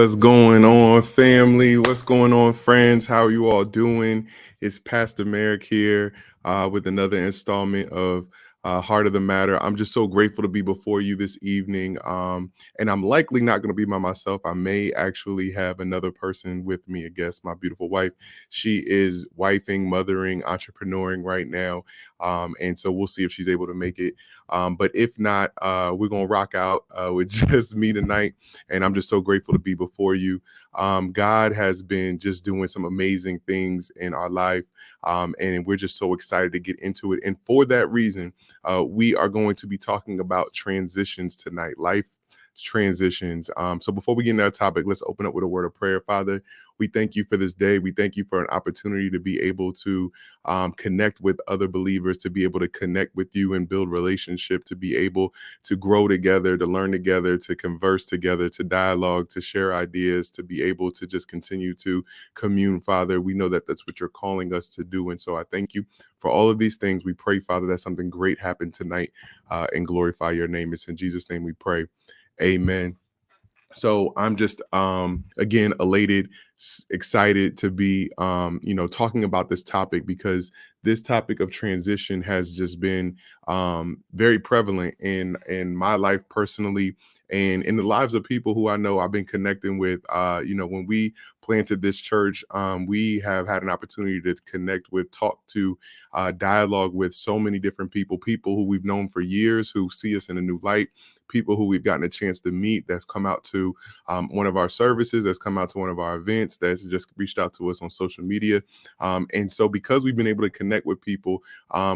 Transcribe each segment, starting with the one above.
What's going on, family? What's going on, friends? How are you all doing? It's Pastor Merrick here with another installment of Heart of the Matter. I'm just so grateful to be before you this evening. And I'm likely not going to be by myself. I may actually have another person with me, a guest, my beautiful wife. She is wifing, mothering, entrepreneuring right now. And so we'll see if she's able to make it. But if not, we're going to rock out with just me tonight. And I'm just so grateful to be before you. God has been just doing some amazing things in our life, and we're just so excited to get into it. And for that reason, we are going to be talking about transitions tonight, life transitions. So before we get into that topic, let's open up with a word of prayer. Father, we thank you for this day. We thank you for an opportunity to be able to connect with other believers, to be able to connect with you and build relationship, to be able to grow together, to learn together, to converse together, to dialogue, to share ideas, to be able to just continue to commune, Father. We know that that's what you're calling us to do. And so I thank you for all of these things. We pray, Father, that something great happened tonight and glorify your name. It's in Jesus' name we pray. Amen. So I'm just again elated, excited to be talking about this topic, because this topic of transition has just been very prevalent in my life personally, and in the lives of people who I know I've been connecting with. When we planted this church, we have had an opportunity to connect with, talk to, dialogue with so many different people who we've known for years, who see us in a new light, people who we've gotten a chance to meet, that's come out to one of our services, that's come out to one of our events, that's just reached out to us on social media. And so because we've been able to connect with people,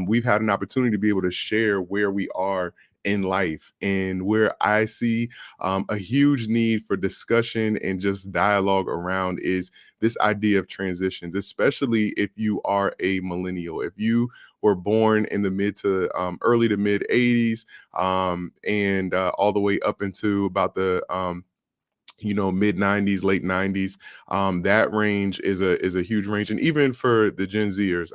we've had an opportunity to be able to share where we are in life, and where I see a huge need for discussion and just dialogue around is this idea of transitions, especially if you are a millennial, if you were born in the mid to early to mid 80s, and all the way up into about the mid 90s, late 90s. That range is a huge range, and even for the Gen Zers.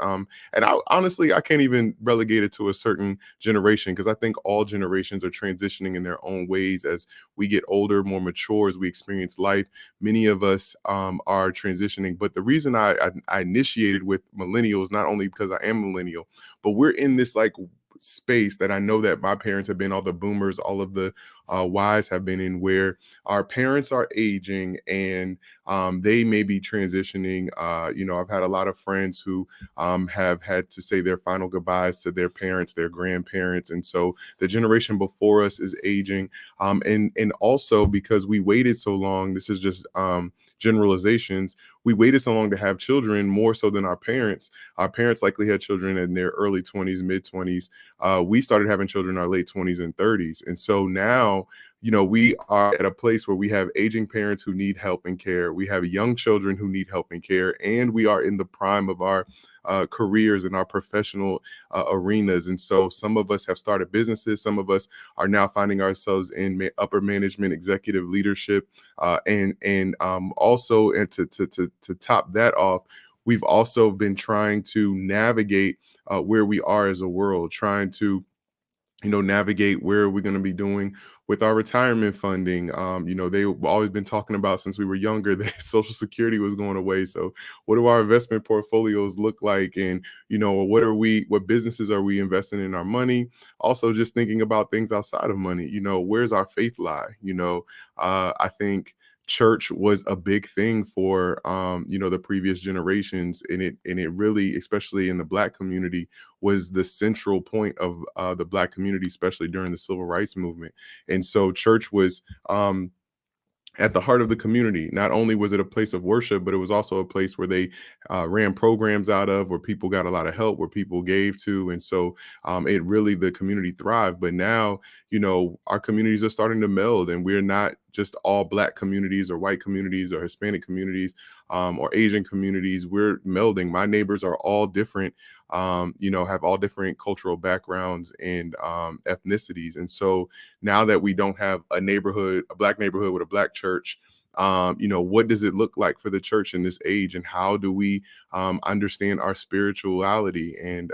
And I can't even relegate it to a certain generation, because I think all generations are transitioning in their own ways as we get older, more mature, as we experience life. Many of us are transitioning, but the reason I initiated with millennials, not only because I am millennial, but we're in this like space that I know that my parents have been, all the boomers, all of the Ys have been in, where our parents are aging, and they may be transitioning. I've had a lot of friends who have had to say their final goodbyes to their parents, their grandparents, and so the generation before us is aging. And also, because we waited so long, this is just generalizations, we waited so long to have children, more so than our parents. Our parents likely had children in their early 20s, mid 20s. We started having children in our late 20s and 30s. And so now, we are at a place where we have aging parents who need help and care. We have young children who need help and care. And we are in the prime of our careers and our professional arenas. And so some of us have started businesses. Some of us are now finding ourselves in upper management, executive leadership. And also, and to top that off, we've also been trying to navigate where we are as a world, trying to navigate where we're going to be doing with our retirement funding. They've always been talking about, since we were younger, that Social Security was going away. So what do our investment portfolios look like? And, what businesses are we investing in our money? Also, just thinking about things outside of money, where's our faith lie? I think church was a big thing for the previous generations, and it really, especially in the Black community, was the central point of the Black community, especially during the civil rights movement. And so church was at the heart of the community. Not only was it a place of worship, but it was also a place where they ran programs out of, where people got a lot of help, where people gave to. And so the community thrived. But now, our communities are starting to meld, and we're not just all Black communities or white communities or Hispanic communities or Asian communities. We're melding. My neighbors are all different, have all different cultural backgrounds and ethnicities. And so now that we don't have a Black neighborhood with a Black church, what does it look like for the church in this age, and how do we understand our spirituality and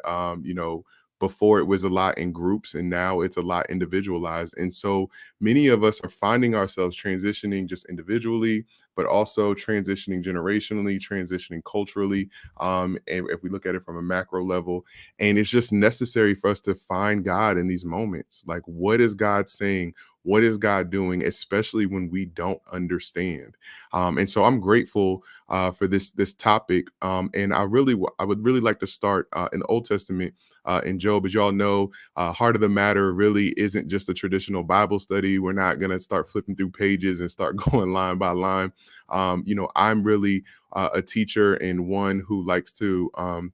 before it was a lot in groups, and now it's a lot individualized. And so many of us are finding ourselves transitioning just individually, but also transitioning generationally, transitioning culturally. And if we look at it from a macro level, and it's just necessary for us to find God in these moments. Like, what is God saying? What is God doing, especially when we don't understand? And so I'm grateful for this topic. And I would really like to start in the Old Testament in Job. As y'all know, Heart of the Matter really isn't just a traditional Bible study. We're not going to start flipping through pages and start going line by line. I'm really a teacher and one who likes to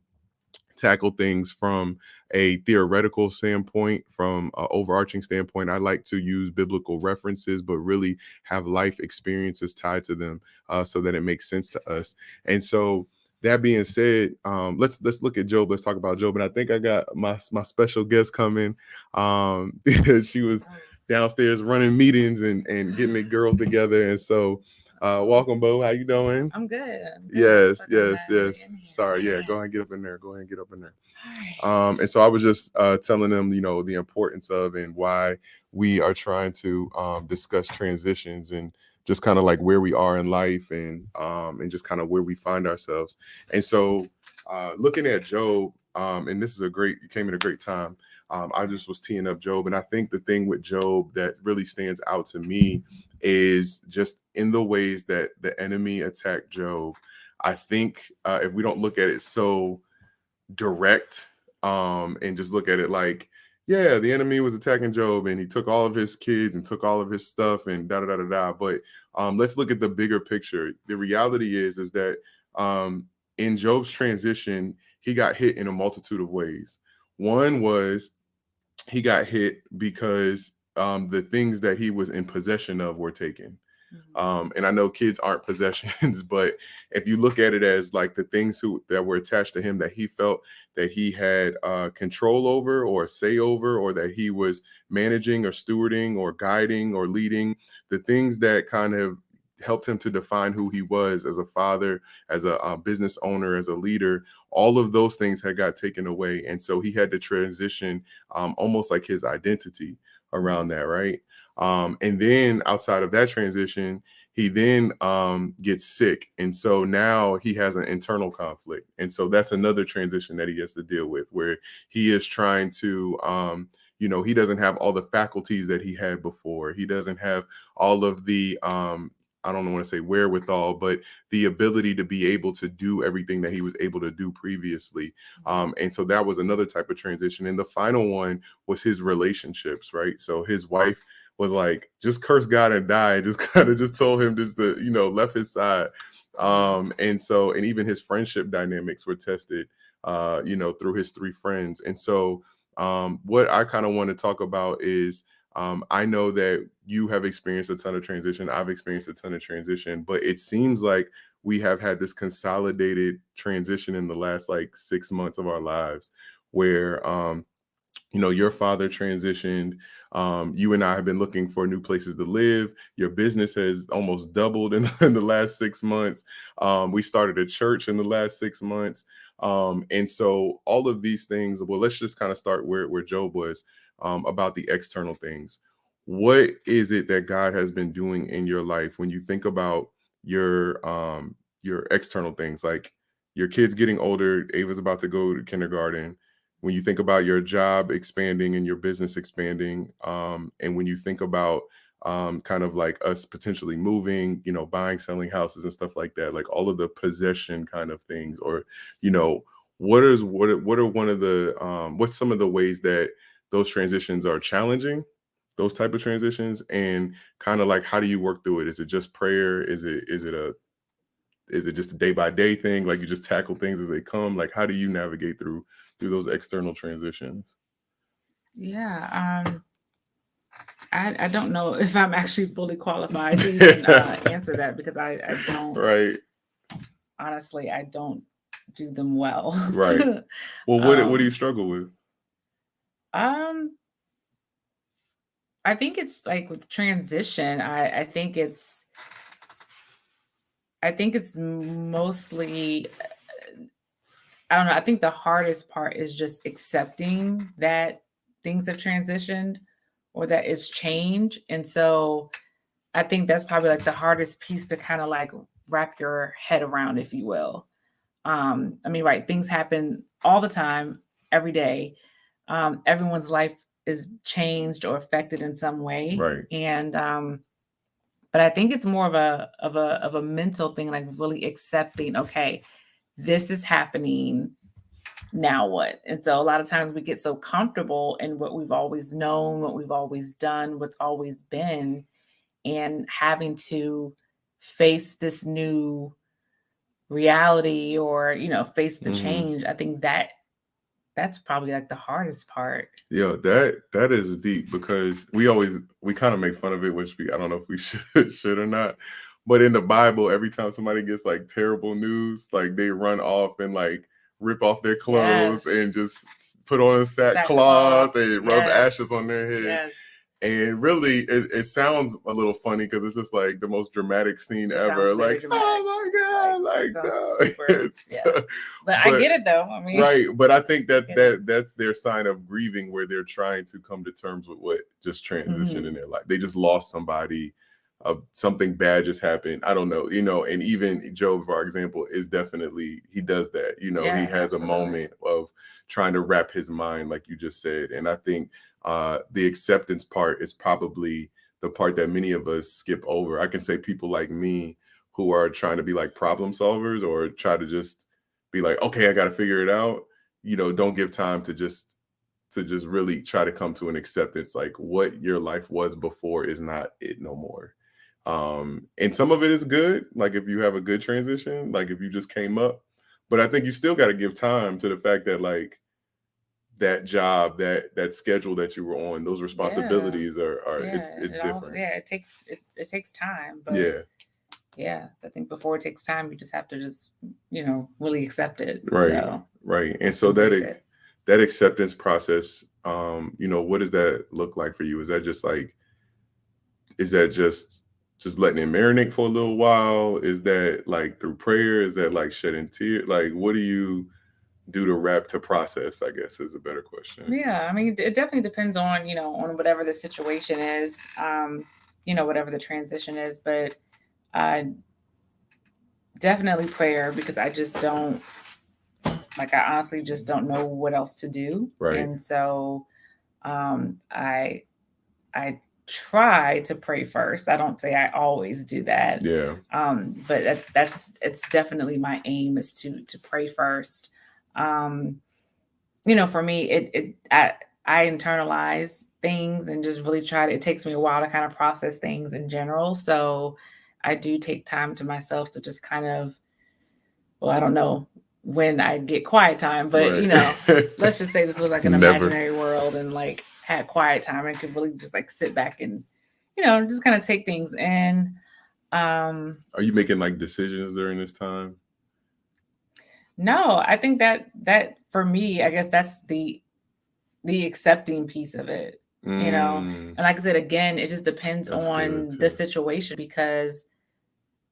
tackle things from a theoretical standpoint, from an overarching standpoint. I like to use biblical references, but really have life experiences tied to them, so that it makes sense to us. And so, that being said, let's look at Job. Let's talk about Job. And I think I got my special guest coming. She was downstairs running meetings and getting the girls together. And so, welcome, Bo. How you doing? I'm good. Yes. Sorry, yeah. Go ahead and get up in there. And so I was just telling them, the importance of and why we are trying to discuss transitions and just kind of like where we are in life and just kind of where we find ourselves. And so looking at Job, and this is you came at a great time. I just was teeing up Job, and I think the thing with Job that really stands out to me is just in the ways that the enemy attacked Job. I think if we don't look at it so direct, and just look at it like, yeah, the enemy was attacking Job and he took all of his kids and took all of his stuff and da da da da da. But let's look at the bigger picture. The reality is that in Job's transition, he got hit in a multitude of ways. One was he got hit because the things that he was in possession of were taken. And I know kids aren't possessions, but if you look at it as like the things that were attached to him that he felt that he had control over or say over, or that he was managing or stewarding or guiding or leading, the things that kind of helped him to define who he was as a father, as a business owner, as a leader, all of those things had got taken away. And so he had to transition almost like his identity around that, right? And then outside of that transition, he then gets sick. And so now he has an internal conflict. And so that's another transition that he has to deal with, where he is trying to, he doesn't have all the faculties that he had before. He doesn't have all of the, I don't want to say wherewithal, but the ability to be able to do everything that he was able to do previously. And so that was another type of transition. And the final one was his relationships, right? So his wife was like, just curse God and die. Just kind of just told him just to, left his side. And even his friendship dynamics were tested, through his three friends. And so what I kind of want to talk about is, I know that you have experienced a ton of transition. I've experienced a ton of transition, but it seems like we have had this consolidated transition in the last like 6 months of our lives where, your father transitioned. You and I have been looking for new places to live. Your business has almost doubled in the last 6 months. We started a church in the last 6 months. And so all of these things, well, let's just kind of start where Job was, about the external things. What is it that God has been doing in your life when you think about your external things, like your kids getting older? Ava's about to go to kindergarten. When you think about your job expanding and your business expanding, and when you think about kind of like us potentially moving, buying, selling houses and stuff like that, like all of the possession kind of things, or, what are one of the what's some of the ways that those transitions are challenging, those type of transitions, and kind of like how do you work through it? Is it just prayer? Is it just a day by day thing? Like you just tackle things as they come? Like how do you navigate through those external transitions? Yeah. I don't know if I'm actually fully qualified to even answer that, because I don't. Right. Honestly, I don't do them well. Right. Well, what do you struggle with? I think it's like with transition. I think it's mostly I don't know. I think the hardest part is just accepting that things have transitioned or that it's change. And so I think that's probably like the hardest piece to kind of like wrap your head around, if you will. I mean, right, things happen all the time, every day. Everyone's life is changed or affected in some way. Right. And but I think it's more of a mental thing, like really accepting, okay, this is happening, now what? And so a lot of times we get so comfortable in what we've always known, what we've always done, what's always been, and having to face this new reality or, face the change. I think that's probably like the hardest part. Yeah, that is deep because we kind of make fun of it, which I don't know if we should or not. But in the Bible, every time somebody gets like terrible news, like they run off and like rip off their clothes and just put on a sackcloth and rub ashes on their head. Yes. And really, it sounds a little funny because it's just like the most dramatic scene ever. Like, dramatic. oh my God, like no. But I get it though. I mean, right. But I think that's their sign of grieving, where they're trying to come to terms with what just transitioned in their life. They just lost somebody. Something bad just happened. I don't know, and even Job, for example, is definitely, he does that. He has a moment of trying to wrap his mind, like you just said. And I think the acceptance part is probably the part that many of us skip over. I can say people like me who are trying to be like problem solvers or try to just be like, okay, I got to figure it out. Don't give time to just really try to come to an acceptance. Like what your life was before is not it no more. And some of it is good. Like if you have a good transition, like if you just came up, but I think you still got to give time to the fact that like that job, that schedule that you were on, those responsibilities are it's different. It takes time. But I think before it takes time, you just have to just really accept it. Right. And so that acceptance process, what does that look like for you? Is that just letting it marinate for a little while? Is that like through prayer? Is that like shedding tears? Like what do you do to process, I guess, is a better question. Yeah, I mean, it definitely depends on on whatever the situation is, whatever the transition is. But definitely prayer, because I just don't, like, I honestly just don't know what else to do. Right. And so I try to pray first. I don't say I always do that. Yeah. But it's definitely my aim is to pray first. For me, I internalize things and just really it takes me a while to kind of process things in general. So I do take time to myself to just kind of, well, I don't know when I get quiet time, but let's just say this was like an imaginary world and like had quiet time and could really just like sit back and, just kind of take things in. Are you making like decisions during this time? No, I think that for me, I guess that's the accepting piece of it, and like I said, again, it just depends on the situation, because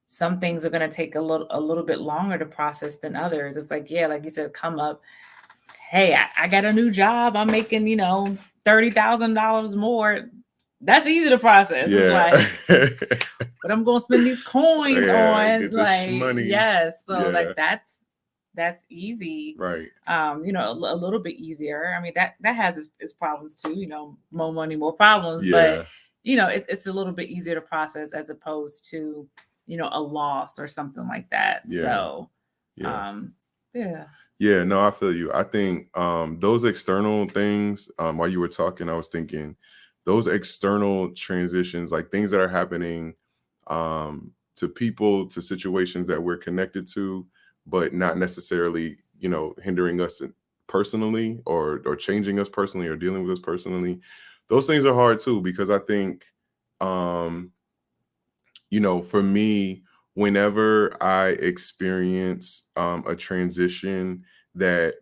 some things are going to take a little bit longer to process than others. It's like, like you said, come up, hey, I got a new job, I'm making $30,000 more. That's easy to process. It's like, but I'm going to spend these coins on like money. So like that's easy, right? A little bit easier. I mean, that has its problems too. More money, more problems. But it's a little bit easier to process as opposed to a loss or something like that. So yeah, no, I feel you. I think those external things. While you were talking, I was thinking those external transitions, like things that are happening to people, to situations that we're connected to, but not necessarily, hindering us personally or changing us personally or dealing with us personally. Those things are hard too, because I think, for me, whenever I experience a transition that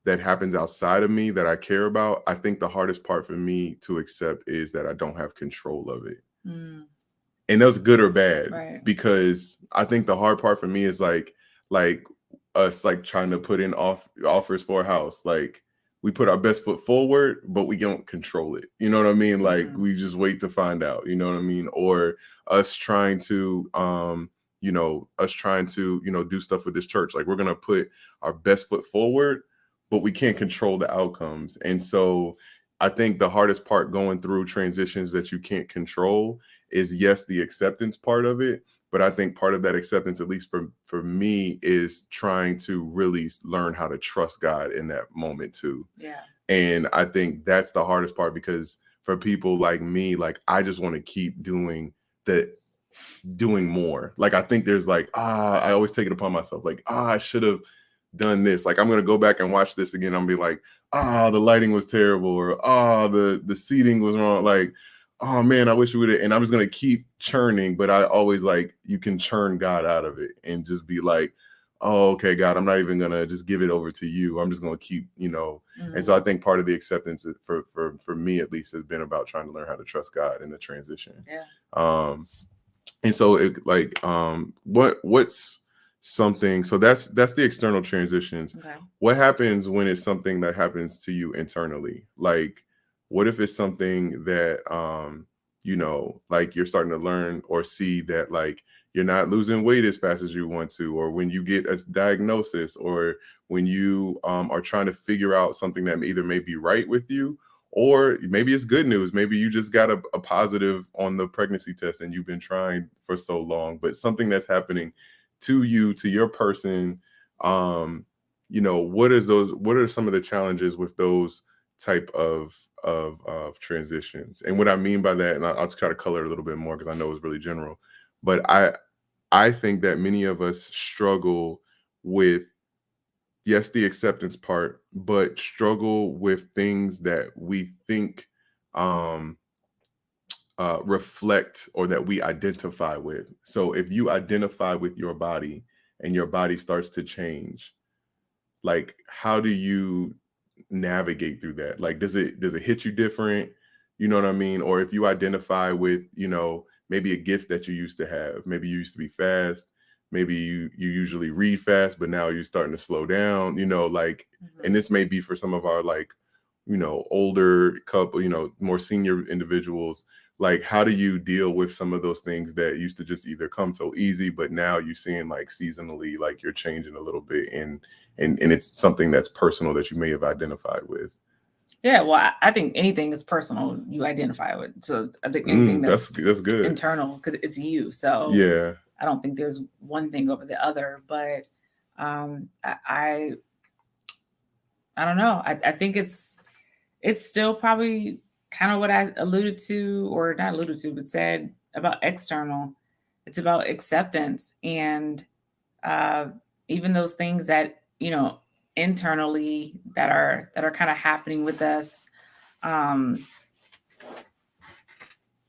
happens outside of me that I care about, I think the hardest part for me to accept is that I don't have control of it. And that's good or bad, right? Because I think the hard part for me is like us like trying to put in offers for a house. Like we put our best foot forward, but we don't control it. You know what I mean? Like we just wait to find out, you know what I mean? Or us trying to do stuff with this church. Like we're going to put our best foot forward, but we can't control the outcomes. And so I think the hardest part going through transitions that you can't control is, yes, the acceptance part of it. But I think part of that acceptance, at least for me, is trying to really learn how to trust God in that moment too. Yeah. And I think that's the hardest part, because for people like me, like I just want to keep doing more. Like I think there's like, I always take it upon myself. Like, I should have done this. Like I'm going to go back and watch this again. I'm gonna be like, the lighting was terrible, or the seating was wrong. Like, oh man, I wish we would have. And I'm just going to keep churning. But I always like, you can churn God out of it and just be like, oh, okay, God, I'm not even going to just give it over to you. I'm just going to keep, And so I think part of the acceptance for me, at least, has been about trying to learn how to trust God in the transition. Yeah. And so what's something, so that's the external transitions. Okay. What happens when it's something that happens to you internally? Like, what if it's something that like you're starting to learn or see that like you're not losing weight as fast as you want to, or when you get a diagnosis, or when you are trying to figure out something that either may be right with you, or maybe it's good news. Maybe you just got a positive on the pregnancy test and you've been trying for so long, but something that's happening to you, to your person. What are some of the challenges with those type of transitions? And what I mean by that, and I'll try to color it a little bit more because I know it's really general, but I think that many of us struggle with, yes, the acceptance part, but struggle with things that we think reflect, or that we identify with. So if you identify with your body and your body starts to change, like how do you navigate through that? Like does it hit you different? You know what I mean? Or if you identify with, maybe a gift that you used to have, maybe you used to be fast, maybe you usually read fast, but now you're starting to slow down, and this may be for some of our like, older couple, more senior individuals. Like, how do you deal with some of those things that used to just either come so easy, but now you're seeing like seasonally, like you're changing a little bit, and it's something that's personal that you may have identified with? Yeah, well, I think anything is personal you identify with. So I think anything that's good internal, because it's you. So yeah, I don't think there's one thing over the other. But I don't know. I think it's still probably kind of what I alluded to, or not alluded to, but said about external. It's about acceptance, and even those things that, internally that are kind of happening with us.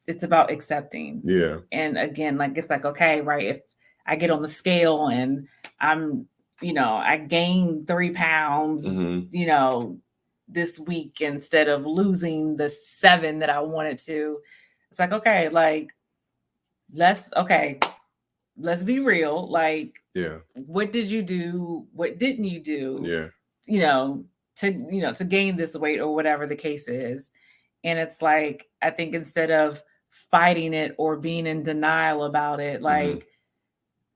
It's about accepting. Yeah. And again, like, it's like, okay, right, if I get on the scale and I'm, I gain 3 pounds, this week, instead of losing the 7 that I wanted to, it's like, okay, like, let's be real. Like, yeah, what did you do? What didn't you do? Yeah. To gain this weight, or whatever the case is. And it's like, I think instead of fighting it or being in denial about it, like,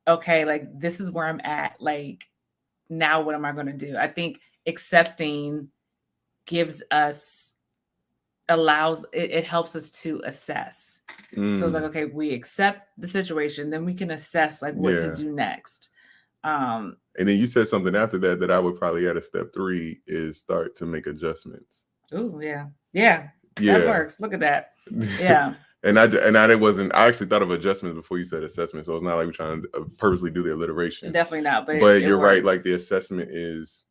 okay, like, this is where I'm at. Like, now what am I going to do? I think accepting it helps us to assess. So it's like, okay, we accept the situation, then we can assess like what to do next. And then you said something after that I would probably add a step 3 is start to make adjustments. Oh yeah. That works. Look at that. Yeah. And I actually thought of adjustments before you said assessment. So it's not like we're trying to purposely do the alliteration. Definitely not. But you're right. Like, the assessment is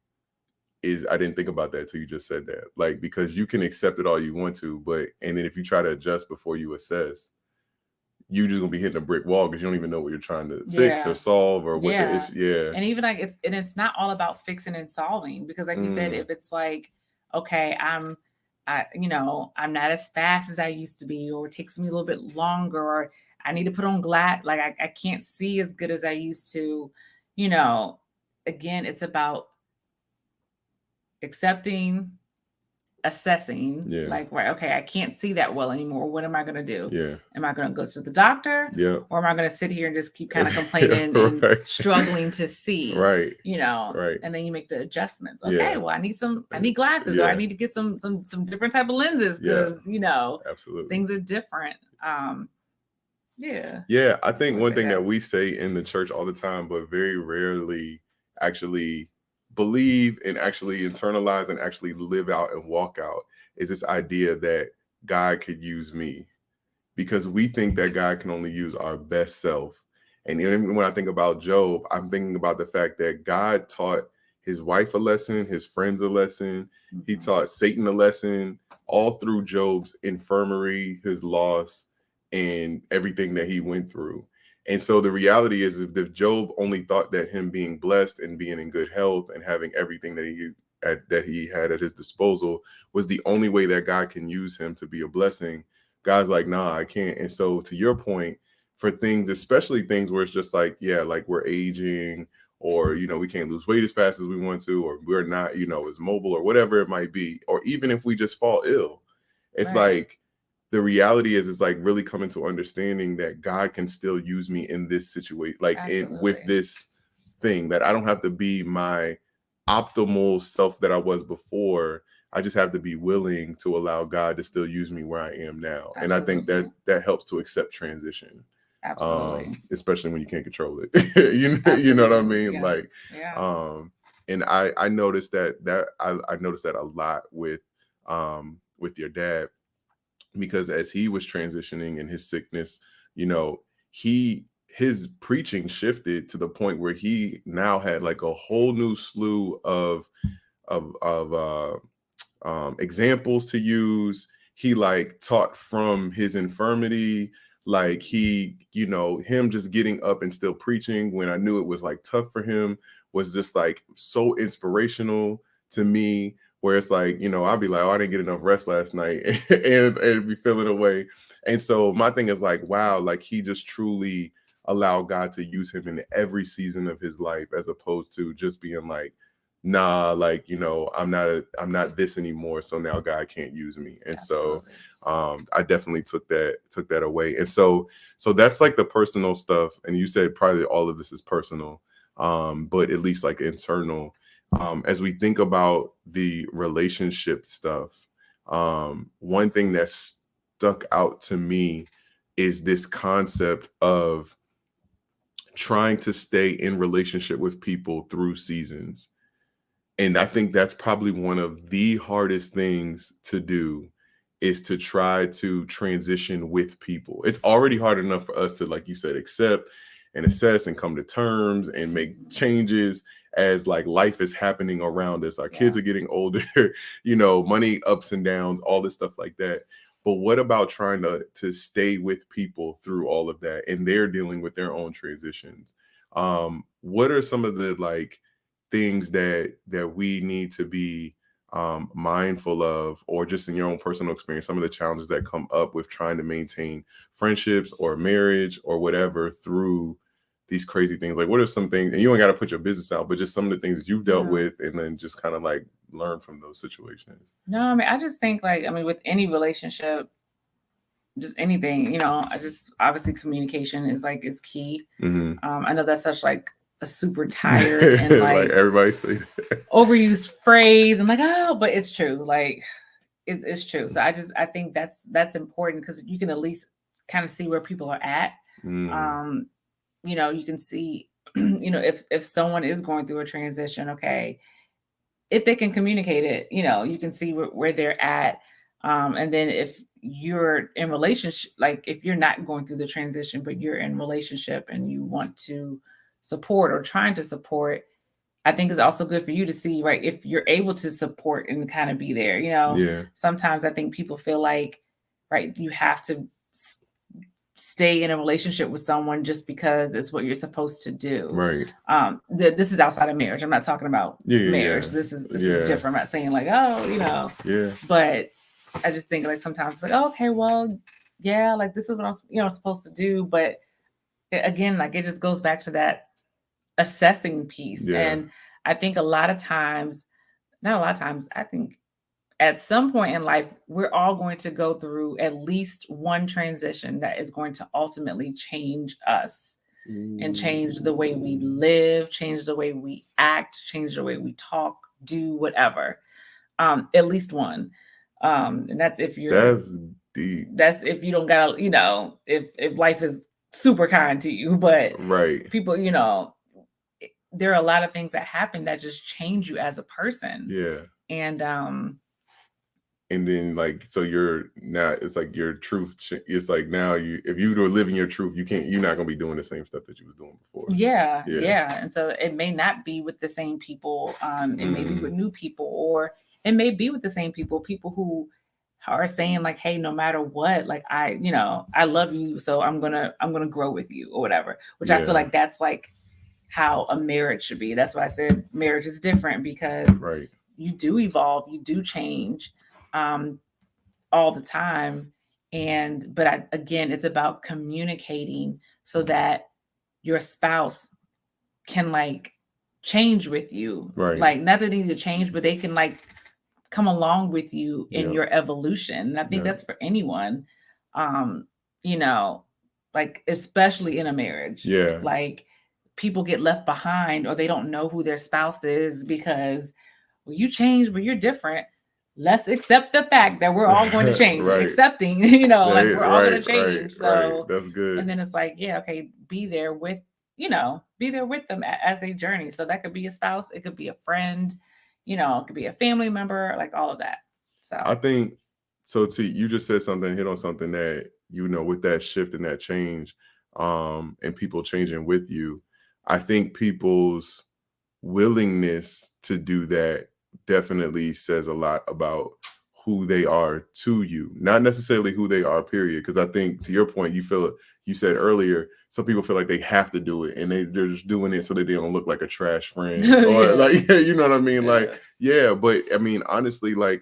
I didn't think about that till you just said that. Like, because you can accept it all you want to, and then if you try to adjust before you assess, you're just gonna be hitting a brick wall because you don't even know what you're trying to fix or solve, or what the issue. Yeah. And even like it's not all about fixing and solving, because like you said, if it's like, okay, I'm not as fast as I used to be, or it takes me a little bit longer, or I need to put on like I can't see as good as I used to, again, it's about accepting, assessing, like, right, okay, I can't see that well anymore. What am I going to do? Am I going to go to the doctor? Or am I going to sit here and just keep kind of complaining and struggling to see? You know, and then you make the adjustments. Okay, well, I need glasses, or I need to get some different type of lenses, because you know, things are different. Yeah, I think one thing that we say in the church all the time, but very rarely actually believe and actually internalize and actually live out and walk out, is this idea that God could use me, because we think that God can only use our best self. And even when I think about Job, I'm thinking about the fact that God taught his wife a lesson, his friends a lesson. He taught Satan a lesson, all through Job's infirmary, his loss, and everything that he went through. And so the reality is, if Job only thought that him being blessed and being in good health and having everything that he had at his disposal was the only way that God can use him to be a blessing, God's like, nah, I can't. And so to your point, for things, especially things where it's just like, yeah, like we're aging, or, you know, we can't lose weight as fast as we want to, or we're not, you know, as mobile, or whatever it might be, or even if we just fall ill, it's like, the reality is, it's like really coming to understanding that God can still use me in this situation, like with this thing, that I don't have to be my optimal self that I was before. I just have to be willing to allow God to still use me where I am now. And I think that helps to accept transition. Especially when you can't control it. You know what I mean? Like, and I noticed that I noticed that a lot with your dad, because as he was transitioning in his sickness, you know, his preaching shifted to the point where he now had like a whole new slew of examples to use. He like taught from his infirmity, like he, you know, him just getting up and still preaching when I knew it was like tough for him was just like so inspirational to me, where it's like, you know, I'd be like, oh, I didn't get enough rest last night and be feeling away. And so my thing is like, wow, like he just truly allowed God to use him in every season of his life, as opposed to just being like, nah, like, you know, I'm not this anymore, so now God can't use me. And so I definitely took that away. And so that's like the personal stuff. And you said probably all of this is personal, but at least like internal. As we think about the relationship stuff, one thing that stuck out to me is this concept of trying to stay in relationship with people through seasons. And I think that's probably one of the hardest things to do, is to try to transition with people. It's already hard enough for us to, like you said, accept and assess and come to terms and make changes as like life is happening around us. Our kids are getting older, you know, money ups and downs, all this stuff like that. But what about trying to stay with people through all of that, and they're dealing with their own transitions? What are some of the like things that we need to be mindful of, or just in your own personal experience, some of the challenges that come up with trying to maintain friendships or marriage or whatever through these crazy things? Like, what are some things, and you ain't got to put your business out, but just some of the things that you've dealt with, and then just kind of like learn from those situations? No, I mean, I just think like, I mean, with any relationship, just anything, you know, I just, obviously communication is key. I know that's such like a super tired and like everybody say overused phrase. I'm like, oh, but it's true. Like it's true. So I think that's important, because you can at least kind of see where people are at. You know, you can see, you know, if someone is going through a transition, okay, if they can communicate it, you know, you can see where they're at. And then if you're in relationship, like if you're not going through the transition, but you're in relationship and you want to support or trying to support, I think it's also good for you to see, right, if you're able to support and kind of be there. You know, sometimes I think people feel like, right, you have to stay in a relationship with someone just because it's what you're supposed to do. Right. This is outside of marriage. I'm not talking about marriage. This is different. I'm not saying like, oh, you know. But I just think like sometimes it's like, oh, okay, well, like this is what I'm supposed to do. But again, like it just goes back to that assessing piece. And I think not a lot of times, I think at some point in life, we're all going to go through at least one transition that is going to ultimately change us and change the way we live, change the way we act, change the way we talk, do whatever. At least one. And that's if that's deep. That's if you don't got, if life is super kind to you, but people, there are a lot of things that happen that just change you as a person. And then like, so you're now, it's like your truth, it's like now if you were living your truth, you're not going to be doing the same stuff that you was doing before. Yeah. And so it may not be with the same people. It may be with new people, or it may be with the same people who are saying like, hey, no matter what, like I love you, so I'm gonna grow with you or whatever, which I feel like that's like how a marriage should be. That's why I said marriage is different, because you do evolve, you do change all the time. But again, it's about communicating so that your spouse can like change with you. Like not that they need to change, but they can like come along with you in your evolution. And I think that's for anyone, like especially in a marriage. Like people get left behind, or they don't know who their spouse is because, well, you change, but you're different. Let's accept the fact that we're all going to change. Accepting, like we're all going to change. So that's good. And then it's like, okay, be there with them as they journey. So that could be a spouse, it could be a friend, it could be a family member, like all of that. So I think so. You just said something, hit on something that with that shift and that change, and people changing with you. I think people's willingness to do that definitely says a lot about who they are to you, not necessarily who they are, period. Because I think, to your point, you said earlier, some people feel like they have to do it, and they're just doing it so that they don't look like a trash friend, or like, you know what I mean? Like, but I mean, honestly, like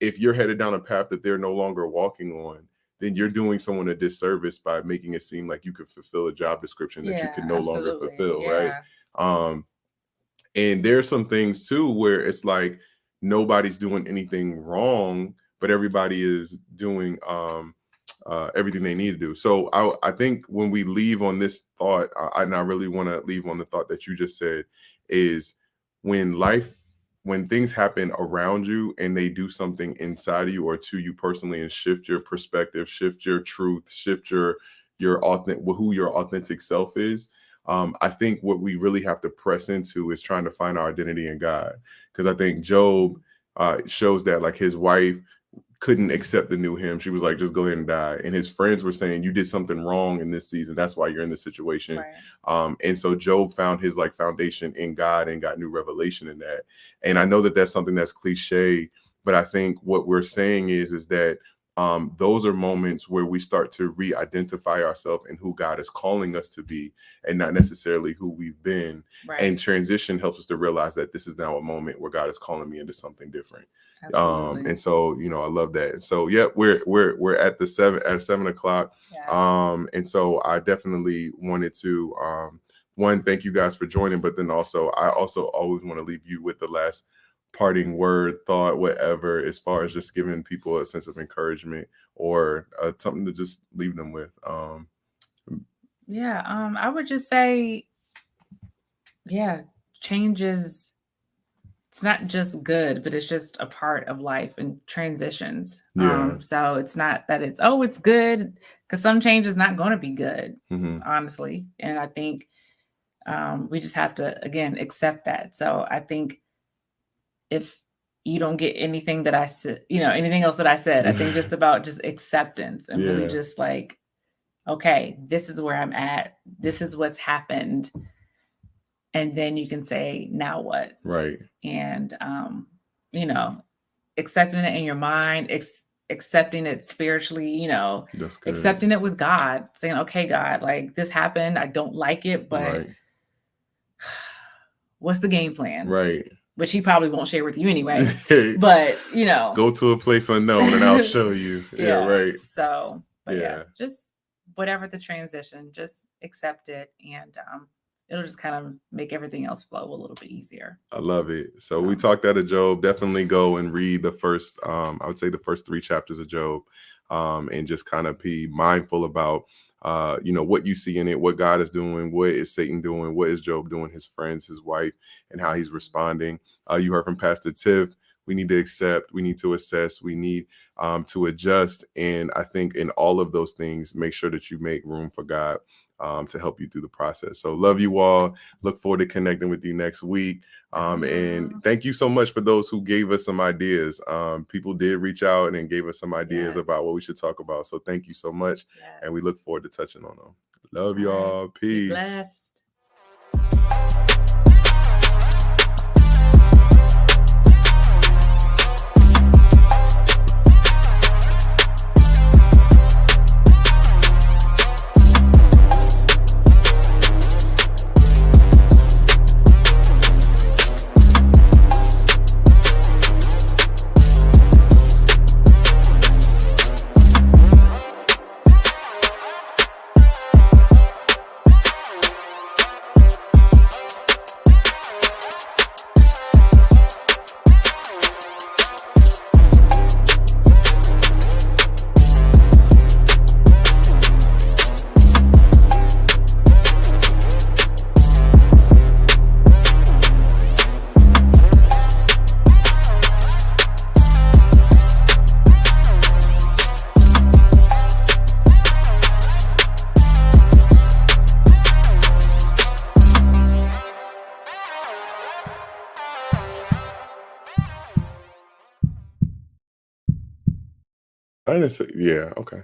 if you're headed down a path that they're no longer walking on, then you're doing someone a disservice by making it seem like you could fulfill a job description that you can no longer fulfill, right? And there's some things too where it's like nobody's doing anything wrong, but everybody is doing everything they need to do. So I think when we leave on this thought, and I really want to leave on the thought that you just said, is when things happen around you and they do something inside of you or to you personally and shift your perspective, shift your truth, shift your who your authentic self is. I think what we really have to press into is trying to find our identity in God. Because I think Job shows that, like, his wife couldn't accept the new him. She was like, just go ahead and die. And his friends were saying, you did something wrong in this season. That's why you're in this situation. And so Job found his like foundation in God and got new revelation in that. And I know that that's something that's cliche, but I think what we're saying is that those are moments where we start to re-identify ourselves in who God is calling us to be, and not necessarily who we've been. And transition helps us to realize that this is now a moment where God is calling me into something different. And so, I love that. And so, we're at the 7 o'clock. And so I definitely wanted to, thank you guys for joining, but then I also always want to leave you with the last parting word, thought, whatever, as far as just giving people a sense of encouragement or something to just leave them with. I would just say, change is, it's not just good, but it's just a part of life and transitions. So it's not that it's good, because some change is not going to be good, honestly. And I think we just have to, again, accept that. So I think if you don't get anything that I said, anything else that I said, I think just about just acceptance and really just like, okay, this is where I'm at. This is what's happened. And then you can say, now what? Right. And, accepting it in your mind, accepting it spiritually, accepting it with God, saying, okay, God, like this happened. I don't like it, but what's the game plan? Right. Which he probably won't share with you anyway. But, go to a place unknown and I'll show you. Right. So, but just whatever the transition, just accept it and it'll just kind of make everything else flow a little bit easier. I love it. So we talked out of Job. Definitely go and read the first, I would say the first 3 chapters of Job, and just kind of be mindful about, what you see in it, what God is doing, what is Satan doing, what is Job doing, his friends, his wife, and how he's responding. You heard from Pastor Tiff. We need to accept, we need to assess, we need to adjust. And I think in all of those things, make sure that you make room for God to help you through the process. So love you all. Look forward to connecting with you next week. And thank you so much for those who gave us some ideas. People did reach out and gave us some ideas about what we should talk about. So thank you so much. And we look forward to touching on them. Love y'all. Peace. Be blessed. I didn't say, yeah, okay.